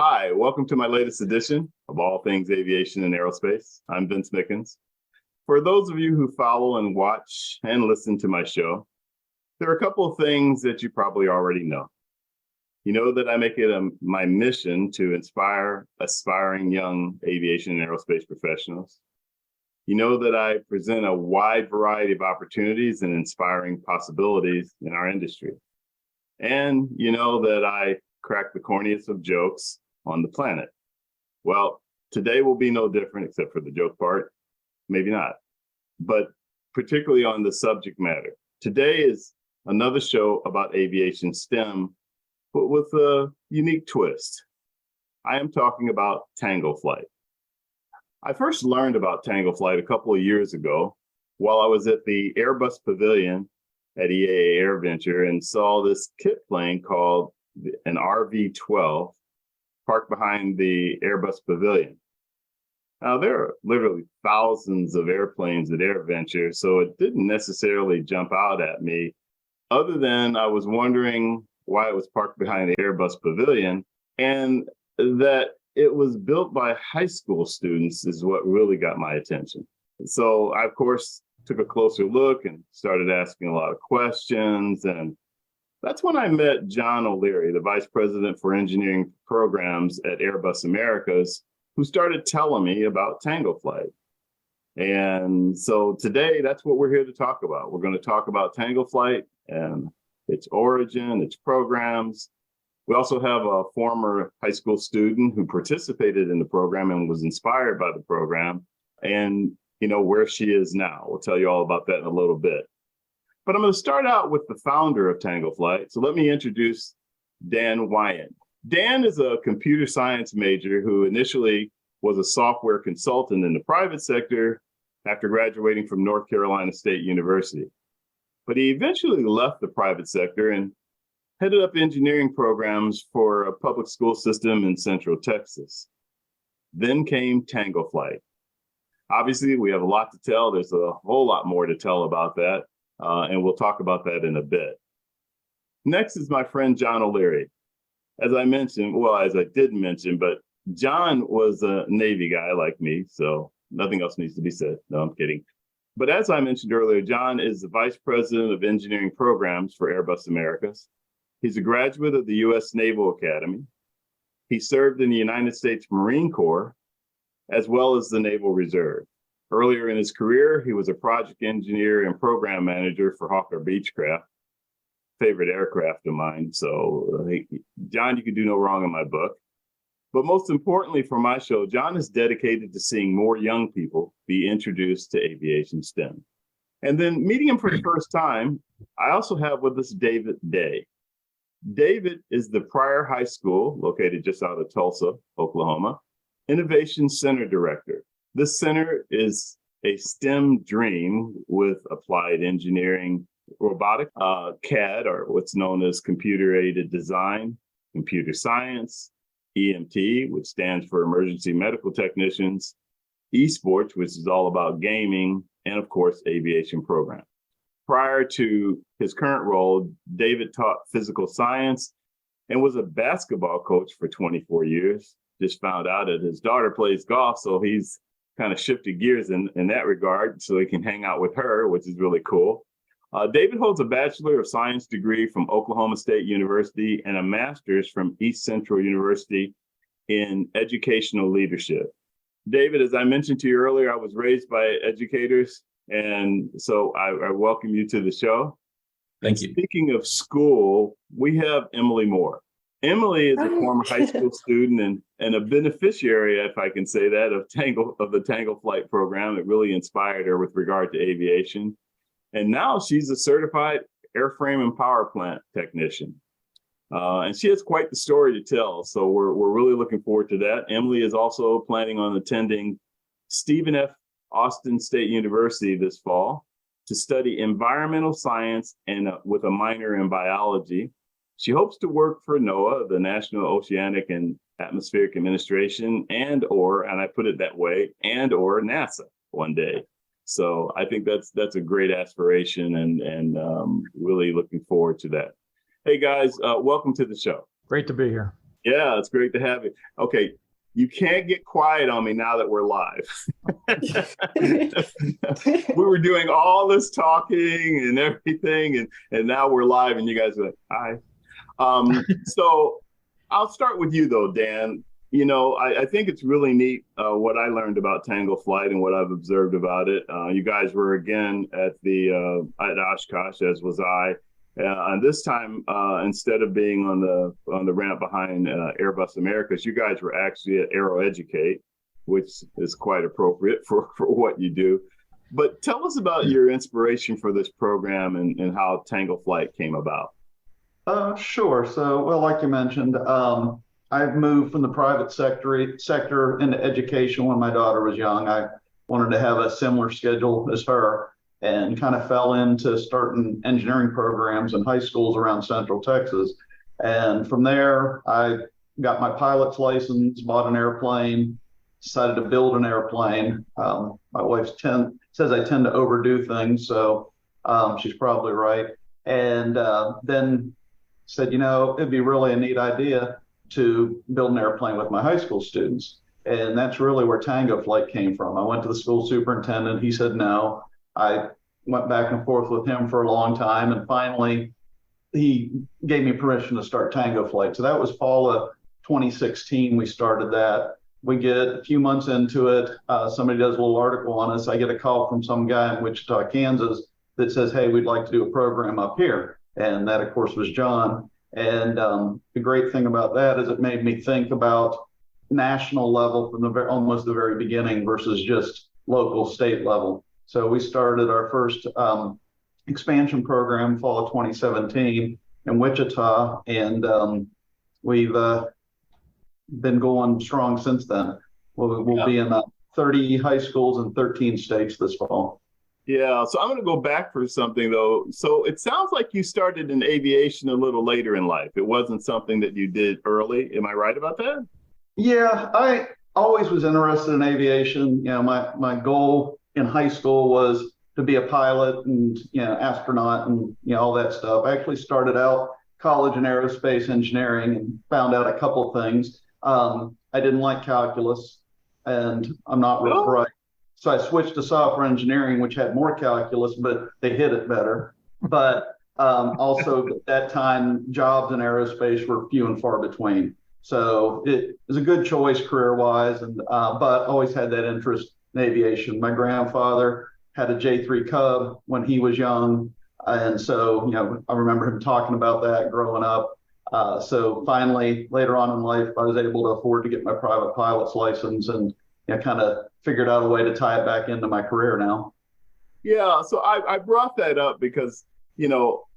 Hi, welcome to my latest edition of All Things Aviation and Aerospace. I'm Vince Mickens. For those of you who follow and watch and listen to my show, there are a couple of things that you probably already know. You know that I make it my mission to inspire aspiring young aviation and aerospace professionals. You know that I present a wide variety of opportunities and inspiring possibilities in our industry. And you know that I crack the corniest of jokes on the planet. Well, today will be no different except for the joke part. Maybe not, but particularly on the subject matter. Today is another show about aviation STEM, but with a unique twist. I am talking about Tango Flight. I first learned about Tango Flight a couple of years ago while I was at the Airbus Pavilion at EAA Air Venture and saw this kit plane called an RV-12 parked behind the Airbus Pavilion. Now, there are literally thousands of airplanes at AirVenture, so it didn't necessarily jump out at me, other than I was wondering why it was parked behind the Airbus Pavilion, and that it was built by high school students is what really got my attention. So I, of course, took a closer look and started asking a lot of questions, and that's when I met John O'Leary, the Vice President for Engineering Programs at Airbus Americas, who started telling me about Tango Flight. And so today, that's what we're here to talk about. We're going to talk about Tango Flight and its origin, its programs. We also have a former high school student who participated in the program and was inspired by the program, and where she is now. We'll tell you all about that in a little bit. But I'm going to start out with the founder of Tango Flight. So let me introduce Dan Weyant. Dan is a computer science major who initially was a software consultant in the private sector after graduating from North Carolina State University. But he eventually left the private sector and headed up engineering programs for a public school system in Central Texas. Then came Tango Flight. Obviously, we have a lot to tell. There's a whole lot more to tell about that. And we'll talk about that in a bit. Next is my friend John O'Leary. As I did mention, but John was a Navy guy like me, so nothing else needs to be said. No, I'm kidding. But as I mentioned earlier, John is the Vice President of Engineering Programs for Airbus Americas. He's a graduate of the U.S. Naval Academy. He served in the United States Marine Corps, as well as the Naval Reserve. Earlier in his career, he was a project engineer and program manager for Hawker Beechcraft, favorite aircraft of mine. So, John, you could do no wrong in my book. But most importantly for my show, John is dedicated to seeing more young people be introduced to aviation STEM. And then meeting him for the first time, I also have with us David Day. David is the Pryor High School, located just out of Tulsa, Oklahoma, Innovation Center Director. This center is a STEM dream with applied engineering, robotic, CAD, or what's known as computer-aided design, computer science, EMT, which stands for Emergency Medical Technicians, esports, which is all about gaming, and of course, aviation program. Prior to his current role, David taught physical science and was a basketball coach for 24 years. Just found out that his daughter plays golf, so he's kind of shifted gears in that regard so he can hang out with her, which is really cool. David holds a Bachelor of Science degree from Oklahoma State University and a master's from East Central University in educational leadership. David, as I mentioned to you earlier, I was raised by educators, and so I welcome you to the show. Thank you. Speaking of school, we have Emily Moore. Emily is a former high school student and a beneficiary, if I can say that, of the Tango Flight program. It really inspired her with regard to aviation. And now she's a certified Airframe and Powerplant technician. And she has quite the story to tell. So we're really looking forward to that. Emily is also planning on attending Stephen F. Austin State University this fall to study environmental science and with a minor in biology. She hopes to work for NOAA, the National Oceanic and Atmospheric Administration, and I put it that way, or NASA one day. So I think that's a great aspiration, and really looking forward to that. Hey guys, welcome to the show. Great to be here. Yeah, it's great to have you. Okay, you can't get quiet on me now that we're live. We were doing all this talking and everything, and now we're live, and you guys are like, hi. So I'll start with you though, Dan. I think it's really neat what I learned about Tango Flight and what I've observed about it. You guys were again at at Oshkosh, as was I. And this time, instead of being on the ramp behind Airbus Americas, you guys were actually at Aero Educate, which is quite appropriate for what you do. But tell us about your inspiration for this program and how Tango Flight came about. Sure. So, well, like you mentioned, I've moved from the private sector into education when my daughter was young. I wanted to have a similar schedule as her and kind of fell into starting engineering programs in high schools around Central Texas. And from there, I got my pilot's license, bought an airplane, decided to build an airplane. My wife says I tend to overdo things, so she's probably right. And then said, it'd be really a neat idea to build an airplane with my high school students. And that's really where Tango Flight came from. I went to the school superintendent. He said no. I went back and forth with him for a long time. And finally, he gave me permission to start Tango Flight. So that was fall of 2016. We started that. We get a few months into it. Somebody does a little article on us. I get a call from some guy in Wichita, Kansas that says, hey, we'd like to do a program up here. And that, of course, was John. And the great thing about that is it made me think about national level from almost the very beginning versus just local state level. So we started our first expansion program fall of 2017 in Wichita, and we've been going strong since then. We'll be in 30 high schools in 13 states this fall. Yeah, so I'm going to go back for something though. So it sounds like you started in aviation a little later in life. It wasn't something that you did early. Am I right about that? Yeah, I always was interested in aviation. My goal in high school was to be a pilot and astronaut and all that stuff. I actually started out college in aerospace engineering and found out a couple things. I didn't like calculus, and I'm not real bright. So I switched to software engineering, which had more calculus, but they hit it better. But also at that time, jobs in aerospace were few and far between. So it was a good choice career-wise, and but always had that interest in aviation. My grandfather had a J3 Cub when he was young, and so I remember him talking about that growing up. So finally, later on in life, I was able to afford to get my private pilot's license and kind of figured out a way to tie it back into my career now. Yeah, so I brought that up because,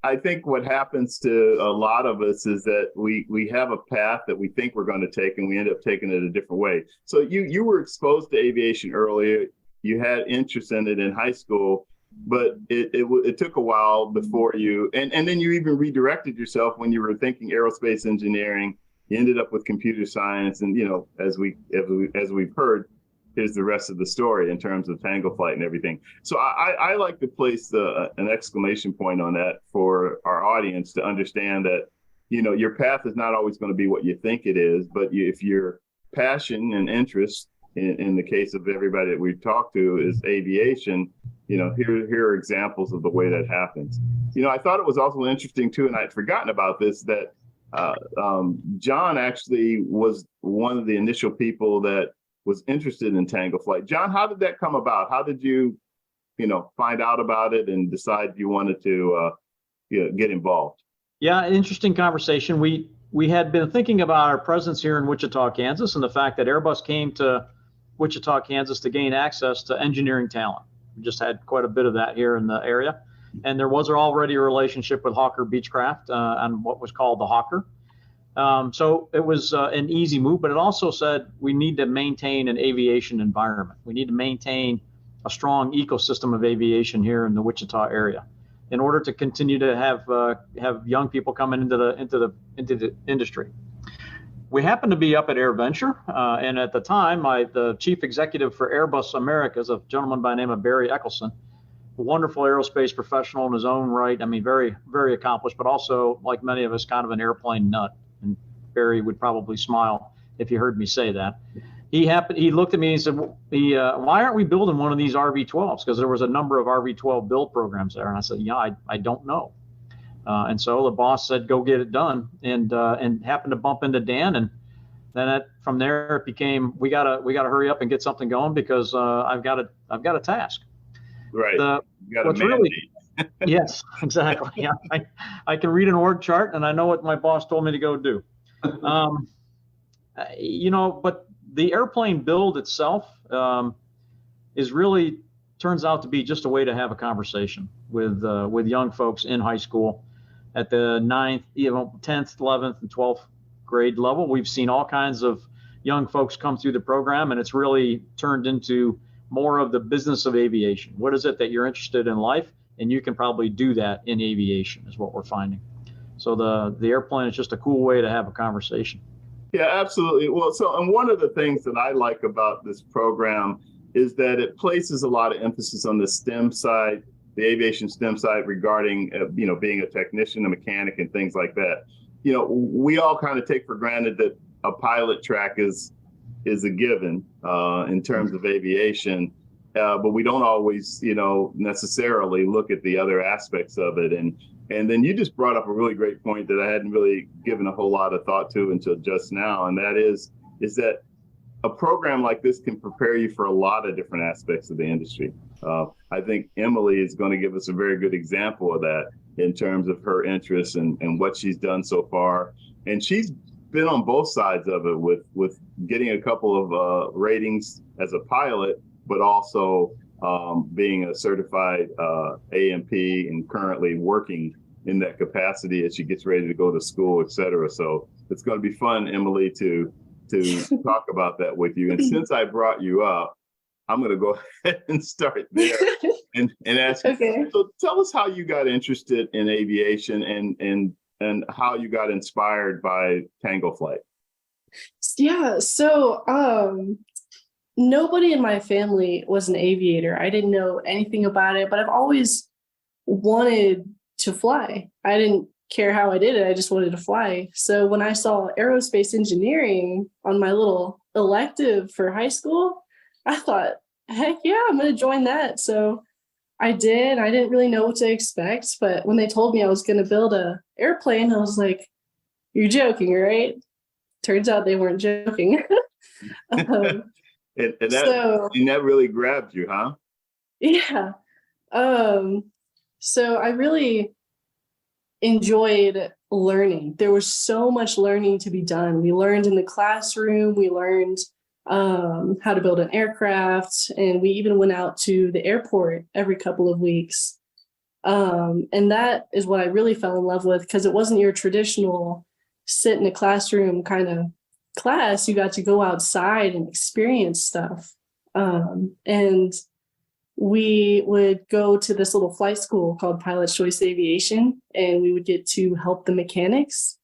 I think what happens to a lot of us is that we have a path that we think we're going to take and we end up taking it a different way. So you were exposed to aviation earlier, you had interest in it in high school, but it took a while before and then you even redirected yourself when you were thinking aerospace engineering. You ended up with computer science, and as we've heard, here's the rest of the story in terms of Tango Flight and everything. So I like to place an exclamation point on that for our audience to understand that, your path is not always going to be what you think it is, but if your passion and interest, in the case of everybody that we've talked to, is aviation, here are examples of the way that happens. I thought it was also interesting too, and I'd forgotten about this, that John actually was one of the initial people that was interested in Tango Flight. John, how did that come about? How did you, find out about it and decide you wanted to get involved? Yeah, an interesting conversation. We had been thinking about our presence here in Wichita, Kansas, and the fact that Airbus came to Wichita, Kansas to gain access to engineering talent. We just had quite a bit of that here in the area. And there was already a relationship with Hawker Beechcraft on what was called the Hawker. So it was an easy move, but it also said we need to maintain an aviation environment. We need to maintain a strong ecosystem of aviation here in the Wichita area in order to continue to have young people coming into the industry. We happened to be up at AirVenture, and at the time, the chief executive for Airbus Americas, a gentleman by the name of Barry Eccleston, a wonderful aerospace professional in his own right. I mean, very, very accomplished, but also, like many of us, kind of an airplane nut. And Barry would probably smile if he heard me say that. He looked at me and said, why aren't we building one of these RV-12s? Because there was a number of RV-12 build programs there. And I said, yeah, I don't know. And so the boss said, go get it done, and happened to bump into Dan. And then from there it became, we gotta hurry up and get something going, because I've got a task. Right. What's really, yes, exactly. Yeah, I can read an org chart and I know what my boss told me to go do. But the airplane build itself is really turns out to be just a way to have a conversation with young folks in high school at the 9th, 10th, 11th, and 12th grade level. We've seen all kinds of young folks come through the program, and it's really turned into more of the business of aviation. What is it that you're interested in life? And you can probably do that in aviation, is what we're finding. So the airplane is just a cool way to have a conversation. Yeah, absolutely. Well, and one of the things that I like about this program is that it places a lot of emphasis on the STEM side, the aviation STEM side, regarding, being a technician, a mechanic, and things like that. We all kind of take for granted that a pilot track is a given in terms of aviation, but we don't always, necessarily look at the other aspects of it. And then you just brought up a really great point that I hadn't really given a whole lot of thought to until just now, and that is that a program like this can prepare you for a lot of different aspects of the industry. I think Emily is going to give us a very good example of that in terms of her interests and what she's done so far. And she's been on both sides of it with getting a couple of ratings as a pilot, but also being a certified AMP and currently working in that capacity as she gets ready to go to school, et cetera. So it's going to be fun, Emily, to talk about that with you. And since I brought you up, I'm going to go ahead and start there and ask you. So tell us how you got interested in aviation and how you got inspired by Tango Flight. Yeah, so nobody in my family was an aviator. I didn't know anything about it, but I've always wanted to fly. I didn't care how I did it. I just wanted to fly. So when I saw aerospace engineering on my little elective for high school, I thought, heck yeah, I'm going to join that. So I did. I didn't really know what to expect, but when they told me I was going to build an airplane, I was like, you're joking, right? Turns out they weren't joking. And that really grabbed you, huh? Yeah. So I really enjoyed learning. There was so much learning to be done. We learned in the classroom. We learned how to build an aircraft, and we even went out to the airport every couple of weeks. And that is what I really fell in love with, because it wasn't your traditional sit in a classroom kind of class. You got to go outside and experience stuff. And we would go to this little flight school called Pilot's Choice Aviation, and we would get to help the mechanics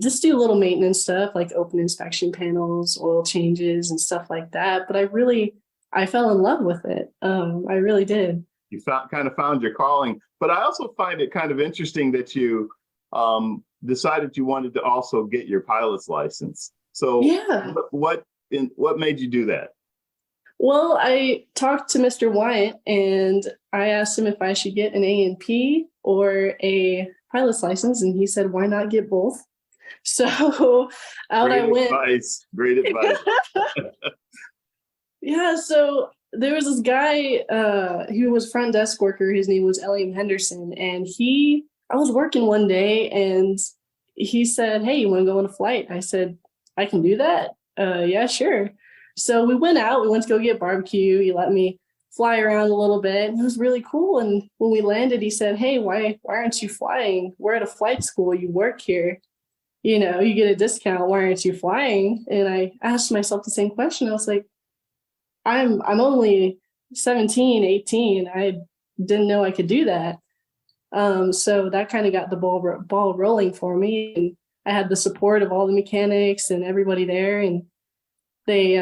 just do little maintenance stuff like open inspection panels, oil changes, and stuff like that. But I fell in love with it. I really did. You found your calling. But I also find it kind of interesting that you decided you wanted to also get your pilot's license. So yeah, what made you do that? Well, I talked to Mr. Weyant, and I asked him if I should get an A&P or a pilot's license, and he said, why not get both? So out I went. Great advice. Yeah, so there was this guy who was front desk worker. His name was Elliot Henderson, and I was working one day, and he said, hey, you want to go on a flight? I said, I can do that. Yeah, sure. So we went out. We went to go get barbecue. He let me fly around a little bit. And it was really cool. And when we landed, he said, hey, why aren't you flying? We're at a flight school. You work here. You get a discount. Why aren't you flying? And I asked myself the same question. I was like, I'm only 17, 18. I didn't know I could do that. So that kind of got the ball rolling for me. And I had the support of all the mechanics and everybody there. And they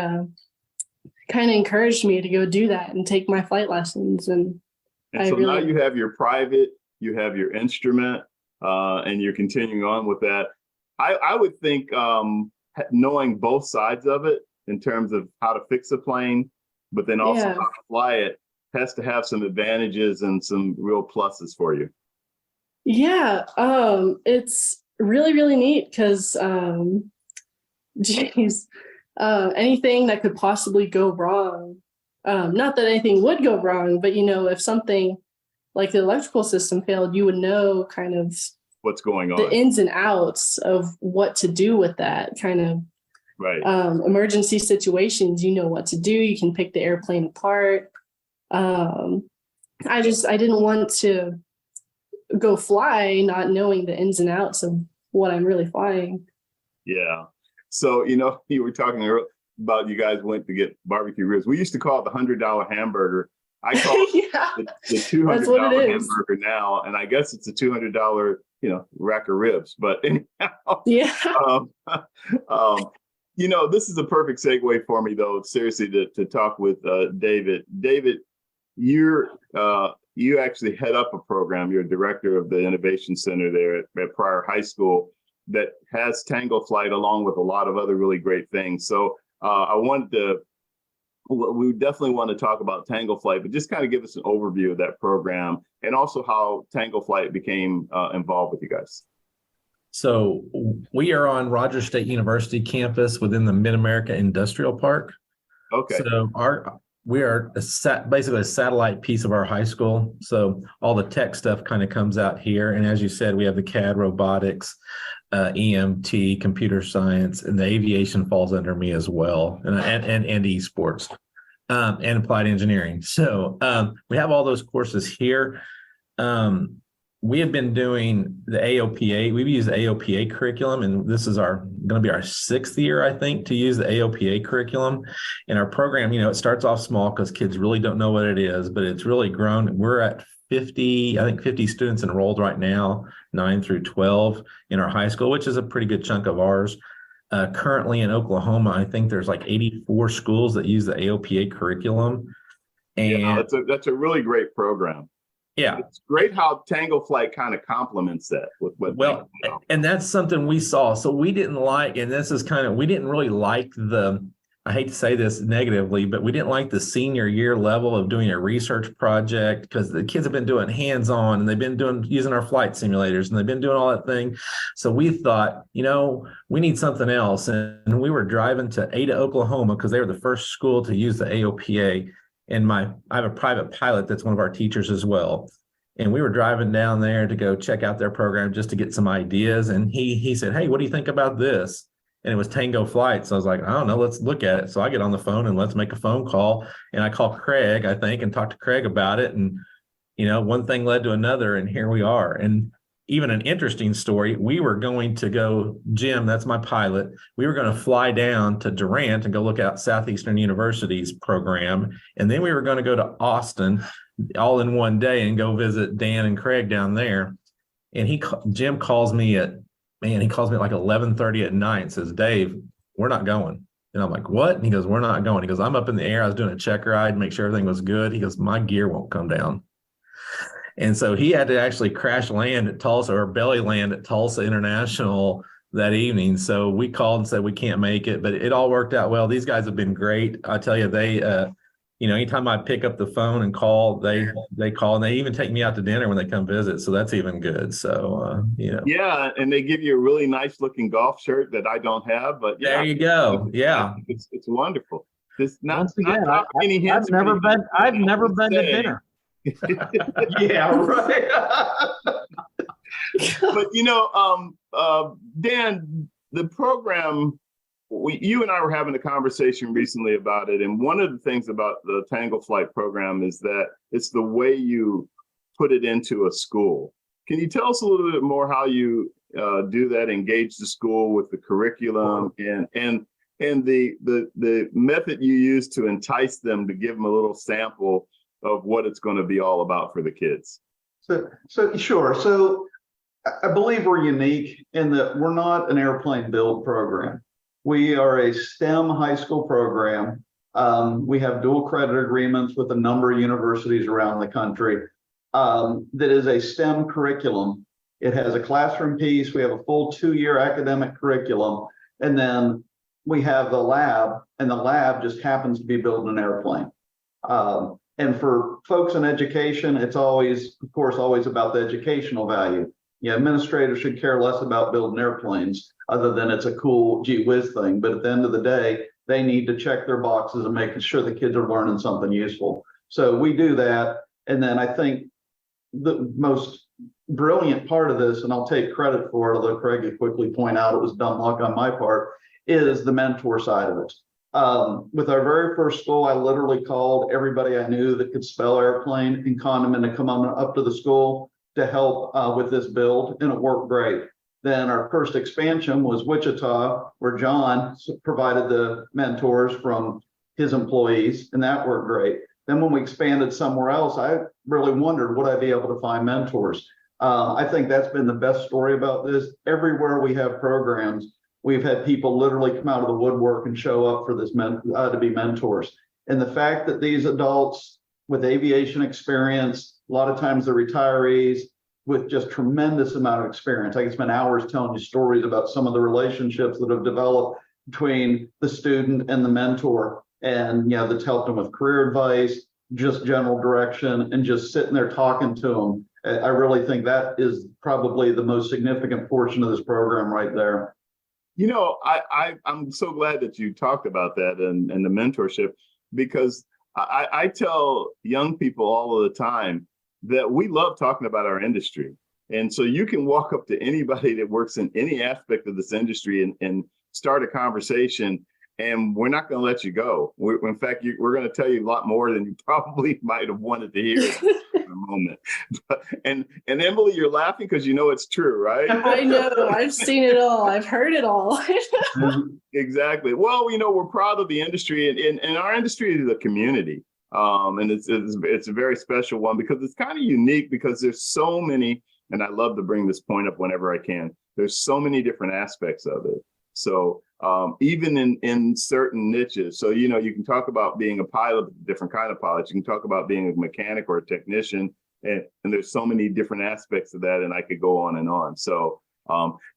kind of encouraged me to go do that and take my flight lessons. And so now you have your private, you have your instrument, and you're continuing on with that. I would think knowing both sides of it in terms of how to fix a plane, but then also how to fly it has to have some advantages and some real pluses for you. Yeah, it's really, really neat because, anything that could possibly go wrong, not that anything would go wrong, but, if something like the electrical system failed, you would know kind of what's going on, the ins and outs of what to do with that kind of right. Emergency situations. You know what to do. You can pick the airplane apart. I didn't want to go fly not knowing the ins and outs of what I'm really flying. Yeah. So, you were talking about you guys went to get barbecue ribs. We used to call it the $100 hamburger. I call it the $200 hamburger now, and I guess it's a $200 rack of ribs. But anyhow, yeah. This is a perfect segue for me, though, seriously, to talk with David. David, you actually head up a program. You're director of the Innovation Center there at Pryor High School that has Tango Flight along with a lot of other really great things. So we definitely want to talk about Tango Flight, but just kind of give us an overview of that program and also how Tango Flight became involved with you guys. So we are on Rogers State University campus within the Mid-America Industrial Park. Okay. So we are basically a satellite piece of our high school. So all the tech stuff kind of comes out here. And as you said, we have the CAD, robotics, EMT, computer science, and the aviation falls under me as well, and esports, and applied engineering. So we have all those courses here. We have been doing the AOPA. We've used the AOPA curriculum, and this is going to be our 6th year, I think, to use the AOPA curriculum. And our program, it starts off small because kids really don't know what it is, but it's really grown. We're at 50 students enrolled right now, 9 through 12 in our high school, which is a pretty good chunk of ours. Currently in Oklahoma, I think there's like 84 schools that use the AOPA curriculum. And that's a really great program. Yeah. It's great how Tango Flight kind of complements that with what and that's something we saw. So we didn't like, and this is we didn't really like I hate to say this negatively, but we didn't like the senior year level of doing a research project because the kids have been doing hands-on and they've been using our flight simulators and they've been doing all that thing. So we thought, we need something else. And we were driving to Ada, Oklahoma, because they were the first school to use the AOPA. And I have a private pilot that's one of our teachers as well. And we were driving down there to go check out their program just to get some ideas. And he said, "Hey, what do you think about this?" And it was Tango Flight. So I was like, "I don't know, let's look at it." So I get on the phone and let's make a phone call. And I call Craig, I think, and talk to Craig about it. And, one thing led to another, and here we are. And even an interesting story, we were going to go, Jim, that's my pilot, we were going to fly down to Durant and go look at Southeastern University's program. And then we were going to go to Austin all in one day and go visit Dan and Craig down there. And Jim calls me at like 11:30 at night and says, "Dave, we're not going." And I'm like, "What?" And he goes, "We're not going." He goes, "I'm up in the air. I was doing a check ride to make sure everything was good." He goes, "My gear won't come down." And so he had to actually crash land at Tulsa, or belly land at Tulsa International that evening. So we called and said, "We can't make it," but it all worked out well. These guys have been great. I tell you, they, anytime I pick up the phone and call, they call, and they even take me out to dinner when they come visit. So that's even good. So, Yeah. And they give you a really nice looking golf shirt that I don't have, but there you go. Yeah. It's wonderful. Once again, I've never been to dinner. Yeah, right. But Dan, the program, you and I were having a conversation recently about it, and one of the things about the Tango Flight program is that it's the way you put it into a school. Can you tell us a little bit more how you do that, engage the school with the curriculum and the method you use to entice them, to give them a little sample of what it's going to be all about for the kids? So sure. So I believe we're unique in that we're not an airplane build program. We are a STEM high school program. We have dual credit agreements with a number of universities around the country. That is a STEM curriculum It has a classroom piece. We have a full 2-year academic curriculum. And then we have the lab, and the lab just happens to be building an airplane. And for folks in education, it's always, of course, always about the educational value. Yeah, administrators should care less about building airplanes other than it's a cool gee whiz thing. But at the end of the day, they need to check their boxes and making sure the kids are learning something useful. So we do that. And then I think the most brilliant part of this, and I'll take credit for it, although Craig could quickly point out it was dumb luck on my part, is the mentor side of it. With our very first school, I literally called everybody I knew that could spell airplane and conned them into come on up to the school to help with this build, and it worked great. Then our first expansion was Wichita, where John provided the mentors from his employees, and that worked great. Then when we expanded somewhere else, I really wondered, would I be able to find mentors? I think that's been the best story about this. Everywhere we have programs, we've had people literally come out of the woodwork and show up for this to be mentors. And the fact that these adults with aviation experience, a lot of times they're retirees with just tremendous amount of experience. I can spend hours telling you stories about some of the relationships that have developed between the student and the mentor, and that's helped them with career advice, just general direction, and just sitting there talking to them. I really think that is probably the most significant portion of this program right there. I'm so glad that you talked about that and the mentorship, because I tell young people all of the time that we love talking about our industry. And so you can walk up to anybody that works in any aspect of this industry and start a conversation, and we're not going to let you go. In fact, we're going to tell you a lot more than you probably might have wanted to hear in a moment. And Emily, you're laughing because you know it's true, right? I know. I've seen it all. I've heard it all. Exactly. Well, we're proud of the industry, and our industry is a community. And it's a very special one because it's kind of unique, because there's so many, and I love to bring this point up whenever I can, there's so many different aspects of it. So even in certain niches, so, you can talk about being a pilot, different kind of pilot. You can talk about being a mechanic or a technician, and there's so many different aspects of that, and I could go on and on. So,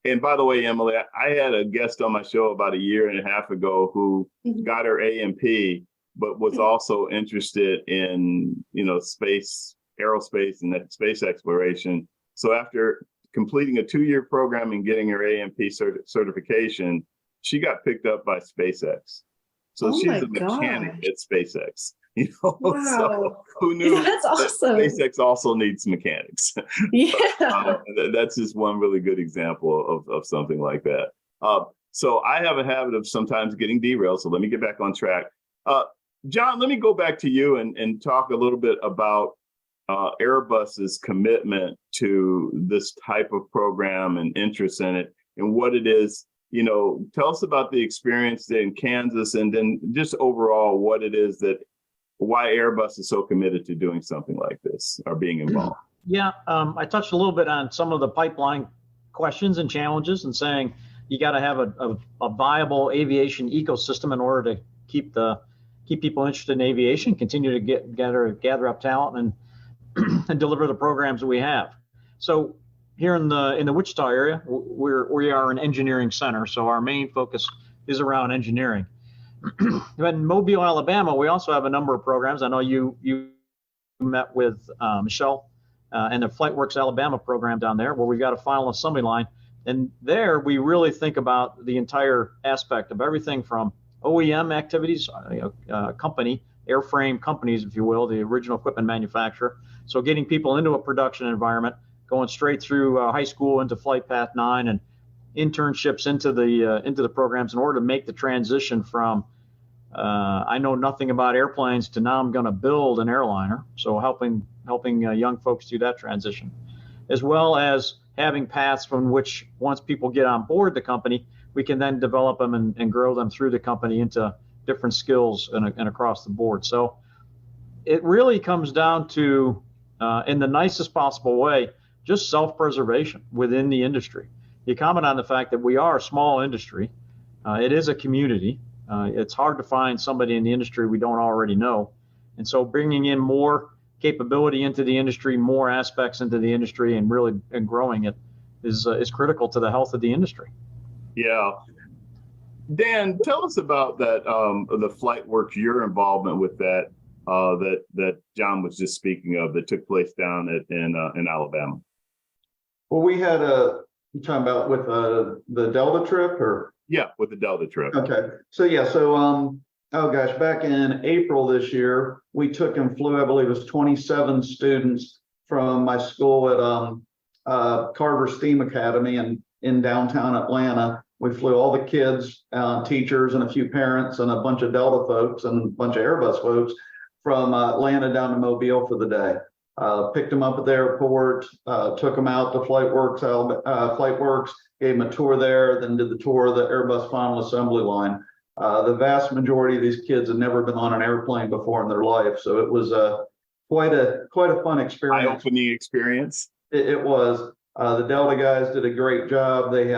and by the way, Emily, I had a guest on my show about 1.5 years ago who got her A&P, but was also interested in, space, aerospace, and space exploration. So after completing a 2-year program and getting her A&P certification, she got picked up by SpaceX. So she's a mechanic at SpaceX. Wow. So who knew? That's awesome. SpaceX also needs mechanics. Yeah. That's just one really good example of something like that. So I have a habit of sometimes getting derailed. So let me get back on track. John, let me go back to you and talk a little bit about Airbus's commitment to this type of program and interest in it, and what it is. Tell us about the experience in Kansas, and then just overall what it is why Airbus is so committed to doing something like this or being involved. Yeah, I touched a little bit on some of the pipeline questions and challenges, and saying you got to have a viable aviation ecosystem in order to keep people interested in aviation, continue to gather up talent, and deliver the programs that we have. So here in the Wichita area, we are an engineering center, so our main focus is around engineering. In Mobile, Alabama, we also have a number of programs. I know you met with Michelle and the FlightWorks Alabama program down there, where we've got a final assembly line. And there we really think about the entire aspect of everything from OEM activities, company, airframe companies, if you will, the original equipment manufacturer. So getting people into a production environment, going straight through high school into Flight Path 9 and internships into the programs in order to make the transition from I know nothing about airplanes to now I'm going to build an airliner. So helping young folks do that transition, as well as having paths from which once people get on board the company, we can then develop them and grow them through the company into different skills and across the board. So it really comes down to, in the nicest possible way, just self-preservation within the industry. You comment on the fact that we are a small industry. It is a community. It's hard to find somebody in the industry we don't already know. And so bringing in more capability into the industry, more aspects into the industry, and growing it is critical to the health of the industry. Yeah. Dan, tell us about that, the flight works, your involvement with that, that John was just speaking of that took place down in Alabama. Well, we had you talking about with the Delta trip or? Yeah, with the Delta trip. Okay. So oh gosh, back in April this year, we took and flew, I believe it was 27 students from my school at Carver Steam Academy in downtown Atlanta. We flew all the kids, teachers, and a few parents, and a bunch of Delta folks and a bunch of Airbus folks from Atlanta down to Mobile for the day. Picked them up at the airport, took them out to FlightWorks, gave them a tour there, then did the tour of the Airbus final assembly line. The vast majority of these kids had never been on an airplane before in their life, so it was quite a fun experience. Eye-opening experience. It was. The Delta guys did a great job. They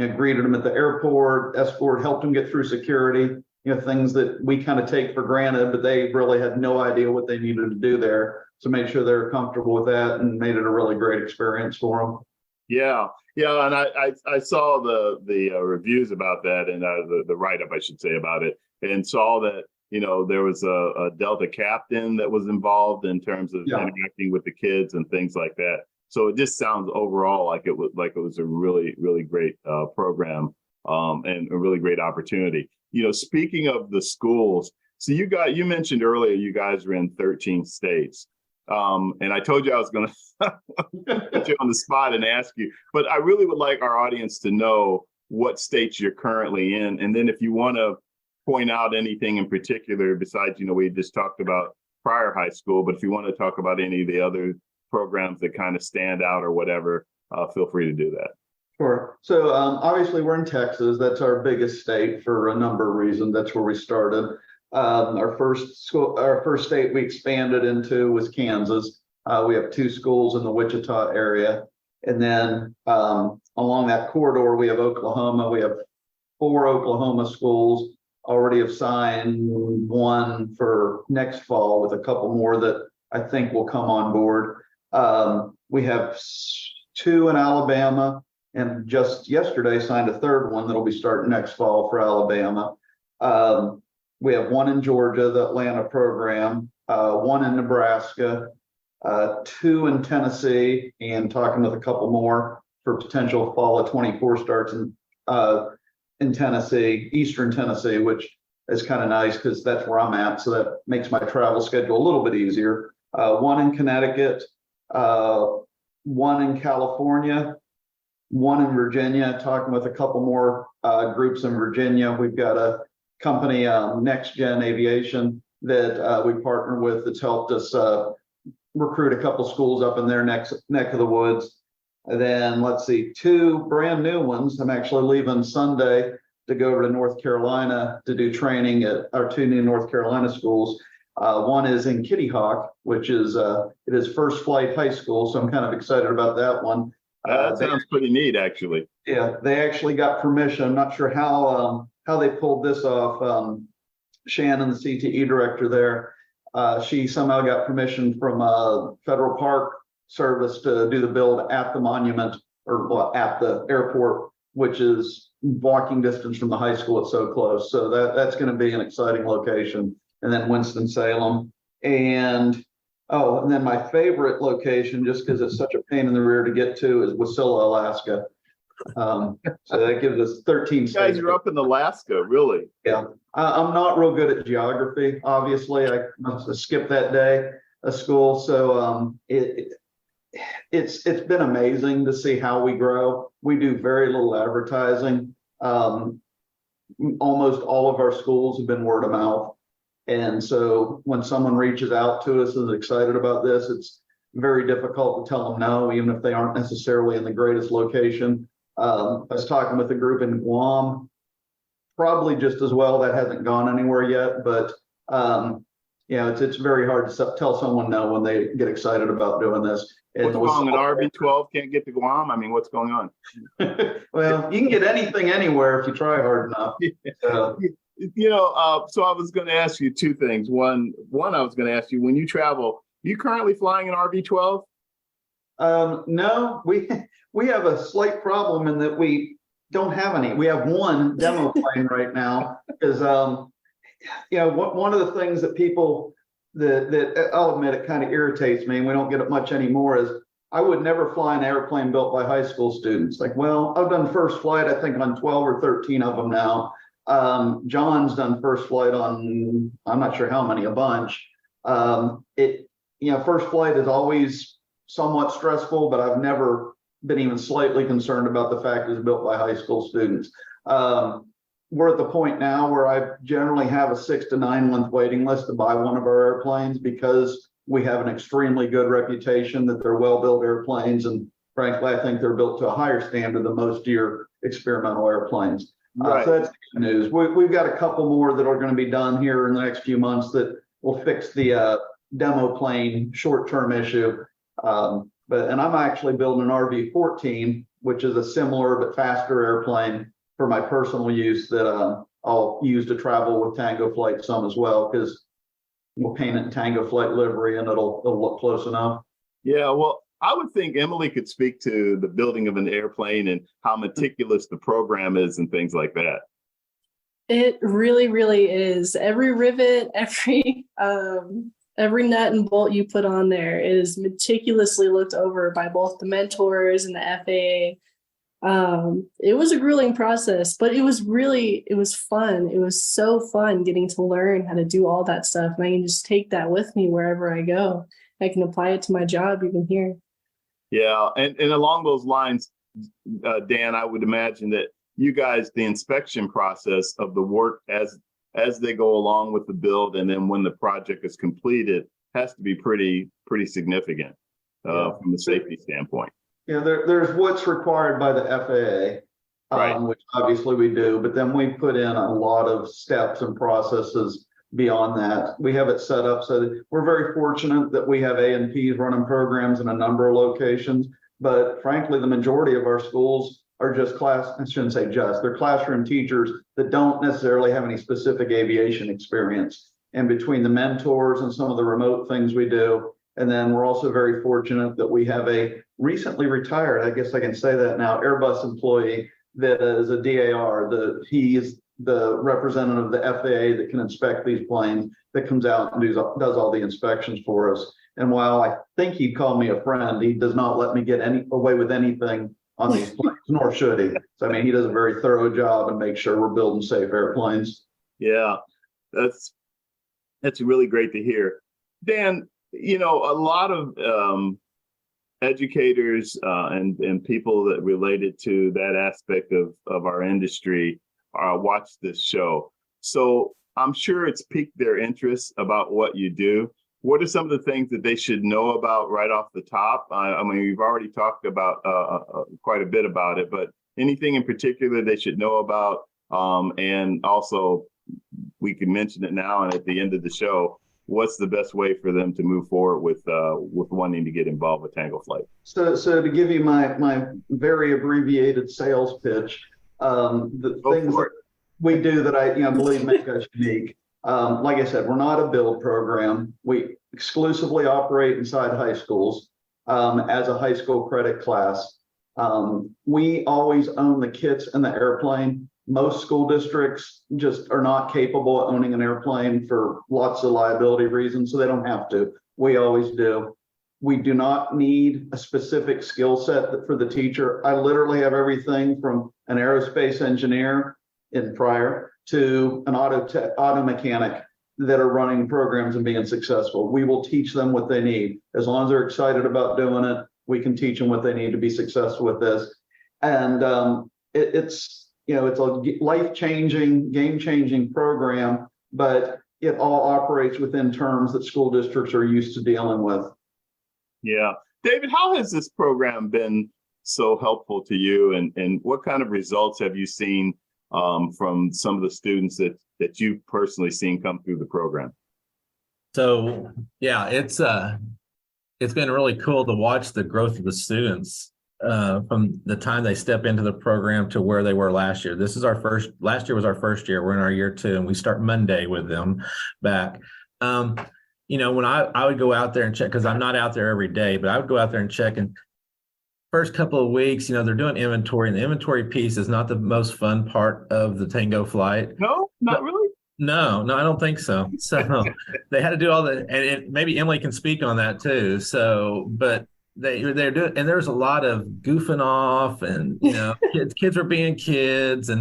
greeted them at the airport, helped them get through security. Things that we kind of take for granted, but they really had no idea what they needed to do there. So made sure they were comfortable with that and made it a really great experience for them. Yeah, and I saw the reviews about that and the write-up, I should say, about it, and saw that there was a Delta captain that was involved in terms of interacting with the kids and things like that. So it just sounds overall like it was a really, really great program and a really great opportunity. Speaking of the schools, so you mentioned earlier you guys were in 13 states. And I told you I was going to put you on the spot and ask you, but I really would like our audience to know what states you're currently in. And then if you want to point out anything in particular, besides, we just talked about Pryor High School, but if you want to talk about any of the other programs that kind of stand out or whatever, feel free to do that. Sure. So obviously we're in Texas. That's our biggest state for a number of reasons. That's where we started. Our first state we expanded into was Kansas. We have 2 schools in the Wichita area. And then along that corridor, we have Oklahoma. We have 4 Oklahoma schools, already have signed one for next fall with a couple more that I think will come on board. We have 2 in Alabama, and just yesterday signed a 3rd one that'll be starting next fall for Alabama. We have 1 in Georgia, the Atlanta program, 1 in Nebraska, 2 in Tennessee, and talking with a couple more for potential fall of 24 starts in Tennessee, Eastern Tennessee, which is kind of nice because that's where I'm at. So that makes my travel schedule a little bit easier. 1 in Connecticut, 1 in California, 1 in Virginia, talking with a couple more groups in Virginia. We've got a company, Next Gen Aviation, that we partner with that's helped us recruit a couple schools up in their neck of the woods. And then let's see, 2 brand new ones. I'm actually leaving Sunday to go over to North Carolina to do training at our 2 new North Carolina schools. 1 is in Kitty Hawk, which is it is First Flight High School. So I'm kind of excited about that one. That sounds pretty neat, actually. Yeah, they actually got permission. I'm not sure how they pulled this off. Shannon, the CTE director there, she somehow got permission from Federal Park Service to do the build at the monument or at the airport, which is walking distance from the high school. It's so close. So that's going to be an exciting location. And then Winston-Salem. And then my favorite location, just because it's such a pain in the rear to get to, is Wasilla, Alaska. So that gives us 13 states. Guys, you're up in Alaska, really? Yeah. I'm not real good at geography. Obviously, I must have skipped that day of school. So it's been amazing to see how we grow. We do very little advertising. Almost all of our schools have been word of mouth. And so when someone reaches out to us and is excited about this, it's very difficult to tell them no, even if they aren't necessarily in the greatest location. I was talking with a group in Guam, probably just as well. That hasn't gone anywhere yet, but it's very hard to tell someone no when they get excited about doing this. What's wrong? An RB-12 can't get to Guam? I mean, what's going on? Well, you can get anything anywhere if you try hard enough. So I was going to ask you 2 things. One, I was going to ask you, when you travel, you currently flying an RB-12? No, we we have a slight problem in that we don't have any. We have one demo plane right now. Because one of the things that people that I'll admit it kind of irritates me, and we don't get it much anymore, is I would never fly an airplane built by high school students. Like, well, I've done first flight, I think, on 12 or 13 of them now. John's done first flight on, I'm not sure how many, a bunch. First flight is always somewhat stressful, but I've never been even slightly concerned about the fact it's built by high school students. We're at the point now where I generally have a 6 to 9 month waiting list to buy one of our airplanes, because we have an extremely good reputation that they're well-built airplanes. And frankly, I think they're built to a higher standard than most of your experimental airplanes. Right. So that's good news. We've got a couple more that are going to be done here in the next few months that will fix the demo plane short-term issue. And I'm actually building an RV-14, which is a similar but faster airplane for my personal use that I'll use to travel with Tango Flight some as well, because we'll paint it in Tango Flight livery and it'll look close enough. Yeah, well, I would think Emily could speak to the building of an airplane and how meticulous the program is and things like that. It really, really is. Every rivet, every nut and bolt you put on there is meticulously looked over by both the mentors and the FAA. It was a grueling process, but it was fun. It was so fun getting to learn how to do all that stuff. And I can just take that with me wherever I go. I can apply it to my job even here. Yeah. And along those lines, Dan, I would imagine that you guys, the inspection process of the work as they go along with the build, and then when the project is completed, has to be pretty significant from a safety standpoint. Yeah, there's what's required by the FAA, right, which obviously we do, but then we put in a lot of steps and processes beyond that. We have it set up so that we're very fortunate that we have A&Ps running programs in a number of locations, but frankly, the majority of our schools are just they're classroom teachers that don't necessarily have any specific aviation experience. And between the mentors and some of the remote things we do, and then we're also very fortunate that we have a recently retired, I guess I can say that now, Airbus employee that is a DAR. He is the representative of the FAA that can inspect these planes, that comes out and does all the inspections for us. And while I think he'd call me a friend, he does not let me get away with anything on these planes, nor should he. So, I mean, he does a very thorough job and makes sure we're building safe airplanes. Yeah, that's really great to hear. Dan, a lot of educators and people that related to that aspect of our industry watch this show. So I'm sure it's piqued their interest about what you do. What are some of the things that they should know about right off the top? I mean, we've already talked about quite a bit about it, but anything in particular they should know about? And also, we can mention it now and at the end of the show. What's the best way for them to move forward with wanting to get involved with Tango Flight? So to give you my very abbreviated sales pitch, the things that we do that I believe make us unique. Like I said, we're not a build program. We exclusively operate inside high schools as a high school credit class. We always own the kits and the airplane. Most school districts just are not capable of owning an airplane for lots of liability reasons, so they don't have to. We always do. We do not need a specific skill set for the teacher. I literally have everything from an aerospace engineer in Pryor to an auto mechanic that are running programs and being successful. We will teach them what they need. As long as they're excited about doing it, we can teach them what they need to be successful with this. And it's a life-changing, game-changing program, but it all operates within terms that school districts are used to dealing with. Yeah. David, how has this program been so helpful to you, and what kind of results have you seen from some of the students that you've personally seen come through the program? So, yeah, it's been really cool to watch the growth of the students from the time they step into the program to where they were last year. Last year was our first year. We're in our year 2, and we start Monday with them back. When I would go out there and check, because I'm not out there every day, but I would go out there and check, and first couple of weeks, they're doing inventory, and the inventory piece is not the most fun part of the Tango flight. No, not really. No, I don't think so. So they had to do all the, and maybe Emily can speak on that too. So, but they're doing, and there's a lot of goofing off, and kids are being kids,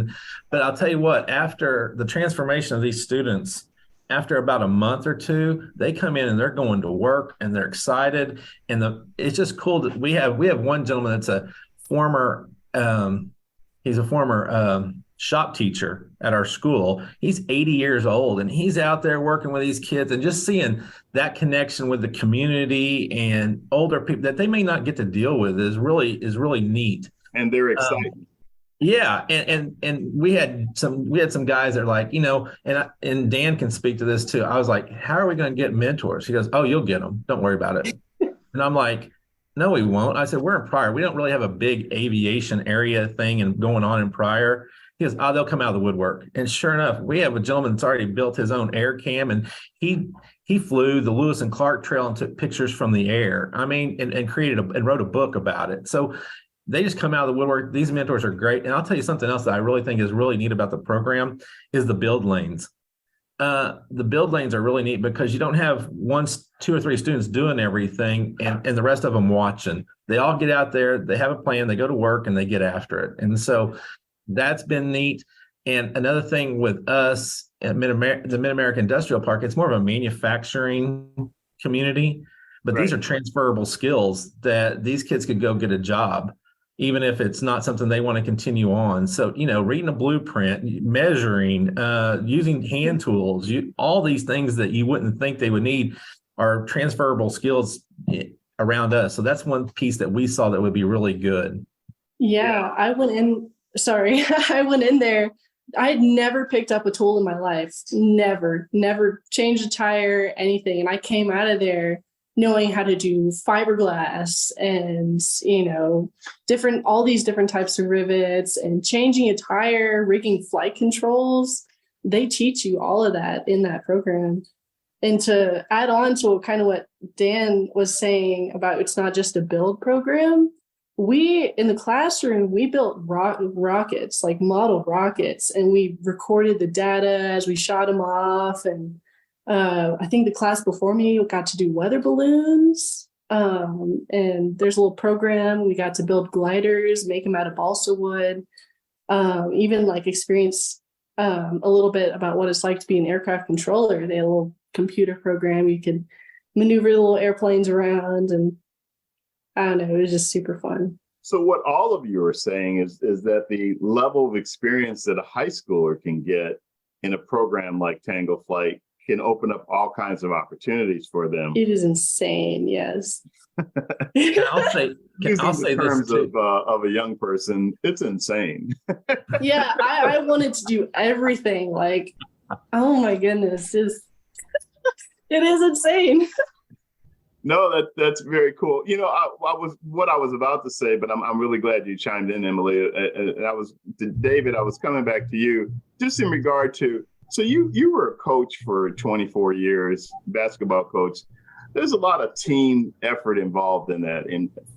but I'll tell you what, after the transformation of these students, after about a month or two, they come in and they're going to work and they're excited, and it's just cool that we have one gentleman that's a former shop teacher at our school. He's 80 years old, and he's out there working with these kids, and just seeing that connection with the community and older people that they may not get to deal with is really neat. And they're excited. Yeah, and we had some guys that are like, and Dan can speak to this too. I was like, how are we going to get mentors? He goes, oh, you'll get them. Don't worry about it. And I'm like, no, we won't. I said, we're in Pryor. We don't really have a big aviation area thing and going on in Pryor. He goes, oh, they'll come out of the woodwork. And sure enough, we have a gentleman that's already built his own air cam, and he flew the Lewis and Clark Trail and took pictures from the air. I mean, and created and wrote a book about it. So they just come out of the woodwork. These mentors are great. And I'll tell you something else that I really think is really neat about the program is the build lanes. The build lanes are really neat because you don't have 1, 2, or 3 students doing everything and the rest of them watching. They all get out there, they have a plan, they go to work, and they get after it. And so that's been neat. And another thing with us at the Mid-America Industrial Park, it's more of a manufacturing community, but These are transferable skills that these kids could go get a job, even if it's not something they want to continue on. So, reading a blueprint, measuring, using hand tools, all these things that you wouldn't think they would need are transferable skills around us. So that's one piece that we saw that would be really good. Yeah, I went in there. I had never picked up a tool in my life. Never changed a tire, anything. And I came out of there knowing how to do fiberglass and, all these different types of rivets and changing a tire, rigging flight controls. They teach you all of that in that program. And to add on to kind of what Dan was saying about it's not just a build program, in the classroom, we built rockets, like model rockets, and we recorded the data as we shot them off. And I think the class before me got to do weather balloons. And there's a little program. We got to build gliders, make them out of balsa wood, even experience a little bit about what it's like to be an aircraft controller. They had a little computer program. You could maneuver the little airplanes around, and I don't know, it was just super fun. So what all of you are saying is that the level of experience that a high schooler can get in a program like Tango Flight can open up all kinds of opportunities for them. It is insane, yes. I'll say in terms of a young person, it's insane. Yeah, I wanted to do everything. Oh my goodness, it is insane. No, that's very cool. What I was about to say, but I'm really glad you chimed in, Emily. And David, I was coming back to you just in regard to. So you were a coach for 24 years, basketball coach. There's a lot of team effort involved in that,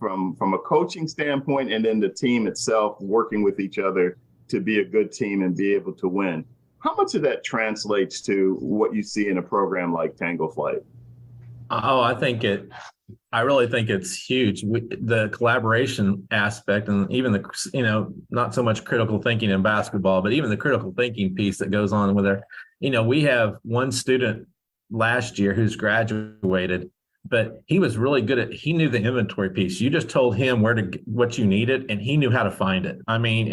from a coaching standpoint, and then the team itself working with each other to be a good team and be able to win. How much of that translates to what you see in a program like Tango Flight? Oh, I really think it's huge. The collaboration aspect, and even not so much critical thinking in basketball, but even the critical thinking piece that goes on with there. We have one student last year who's graduated, but he was really good he knew the inventory piece. You just told him what you needed, and he knew how to find it. I mean,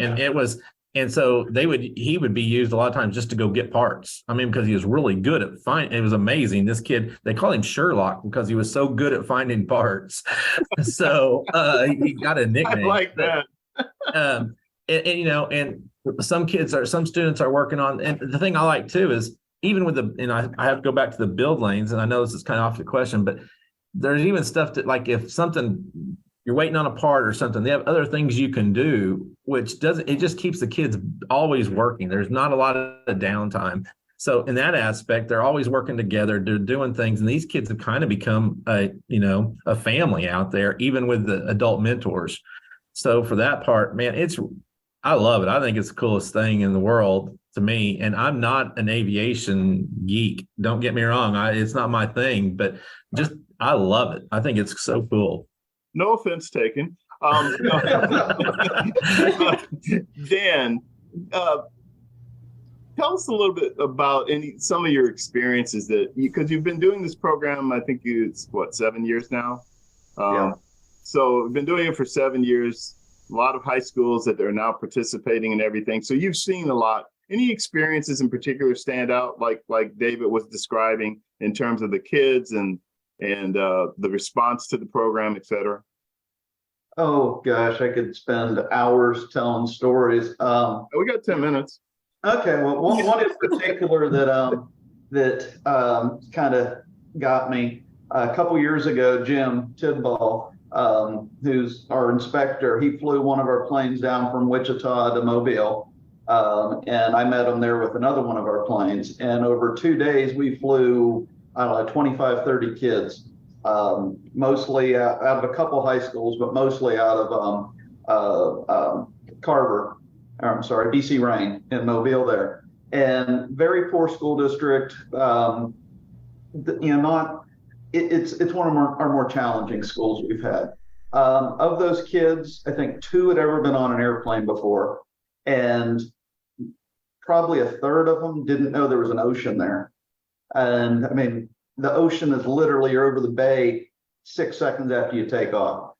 and so he would be used a lot of times just to go get parts. I mean, because he was really good at finding. It was amazing. This kid, they call him Sherlock because he was so good at finding parts. So he got a nickname. I like that. And some students are working on. And the thing I like too is even with I have to go back to the build lanes, and I know this is kind of off the question, but there's even stuff that if something. You're waiting on a part or something, they have other things you can do, it just keeps the kids always working. There's not a lot of downtime. So in that aspect, they're always working together, they're doing things. And these kids have kind of become a family out there, even with the adult mentors. So for that part, man, I love it. I think it's the coolest thing in the world to me. And I'm not an aviation geek. Don't get me wrong. It's not my thing, but I love it. I think it's so cool. No offense taken. Dan, tell us a little bit about some of your experiences because you've been doing this program. I think it's 7 years now. Yeah. So we've been doing it for 7 years. A lot of high schools that are now participating in everything. So you've seen a lot. Any experiences in particular stand out, like David was describing, in terms of the kids and the response to the program, et cetera? Oh gosh, I could spend hours telling stories. We got 10 minutes. Okay, well, one in particular that kind of got me a couple years ago. Jim Tidball, who's our inspector, he flew one of our planes down from Wichita to Mobile, and I met him there with another one of our planes. And over 2 days, we flew, I don't know, 25, 30 kids, mostly out of a couple high schools, but mostly out of BC Rain in Mobile there. And very poor school district, it's one of our more challenging schools we've had. Of those kids, I think 2 had ever been on an airplane before, and probably a third of them didn't know there was an ocean there. And I mean, the ocean is literally over the bay 6 seconds after you take off.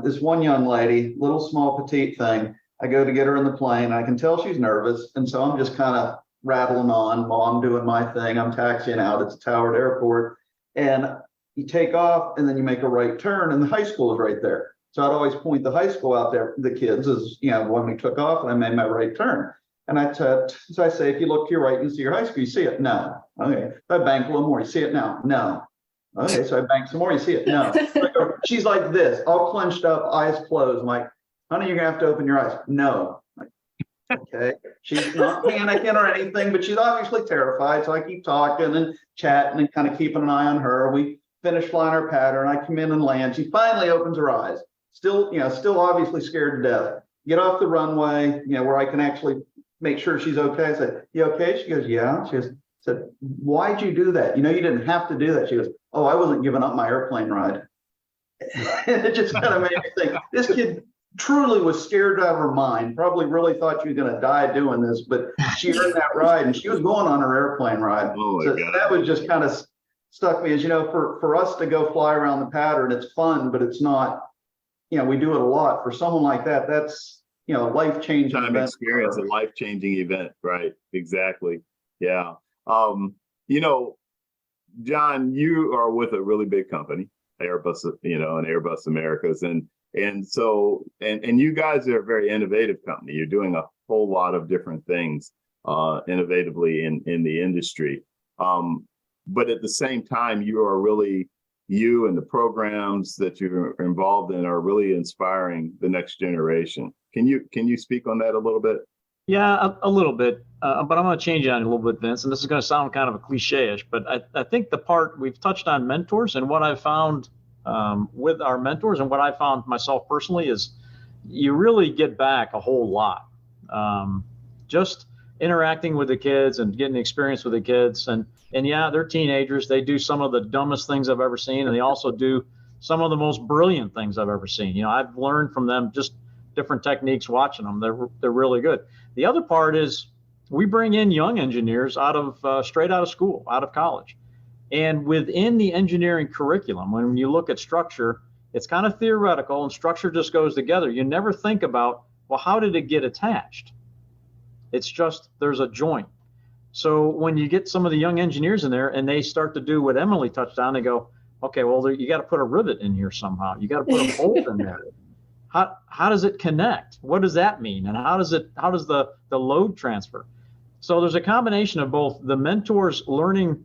This one young lady, little small petite thing, I go to get her in the plane. I can tell she's nervous, and so I'm just kind of rattling on while I'm doing my thing. I'm taxiing out. It's a towered airport. And you take off, and then you make a right turn, and the high school is right there. So I'd always point the high school out there, the kids, as when we took off, and I made my right turn. And so I say, if you look to your right, you see your high school. You see it? No. Okay. If I bank a little more, you see it now? No. Okay. So I bank some more, you see it? No. She's like this, all clenched up, eyes closed. I'm like, honey, you're gonna have to open your eyes. No. Okay. She's not panicking or anything, but she's obviously terrified. So I keep talking and chatting and kind of keeping an eye on her. We finish flying our pattern. I come in and land. She finally opens her eyes. Still obviously scared to death. Get off the runway, where I can actually make sure she's okay. I said, you okay? She goes, yeah. She said, why'd you do that? You didn't have to do that. She goes, oh, I wasn't giving up my airplane ride. And it just kind of made me think, this kid truly was scared out of her mind, probably really thought she was going to die doing this, but she earned that ride, and she was going on her airplane ride. Oh my God. That was just kind of stuck me as, for us to go fly around the pattern, it's fun, but it's not, we do it a lot. For someone like that, that's, life-changing time experience, a life-changing event, right? Exactly. Yeah. John, you are with a really big company, Airbus, and Airbus Americas, and so you guys are a very innovative company. You're doing a whole lot of different things innovatively in the industry. But at the same time, you and the programs that you're involved in are really inspiring the next generation. Can you speak on that a little bit? Yeah, a little bit, but I'm going to change it on a little bit, Vince. And this is going to sound kind of a cliche-ish, but I think the part we've touched on mentors, and what I've found with our mentors, and what I found myself personally, is you really get back a whole lot. Just interacting with the kids and getting experience with the kids, and yeah, they're teenagers. They do some of the dumbest things I've ever seen, and they also do some of the most brilliant things I've ever seen. I've learned from them just different techniques watching them. They're really good. The other part is we bring in young engineers straight out of school, out of college. And within the engineering curriculum, when you look at structure, it's kind of theoretical, and structure just goes together. You never think about, well, how did it get attached? It's just there's a joint. So when you get some of the young engineers in there and they start to do what Emily touched on, they go, okay, well, you got to put a rivet in here somehow. You got to put a bolt in there. How does it connect? What does that mean? And how does the load transfer? So there's a combination of both the mentors learning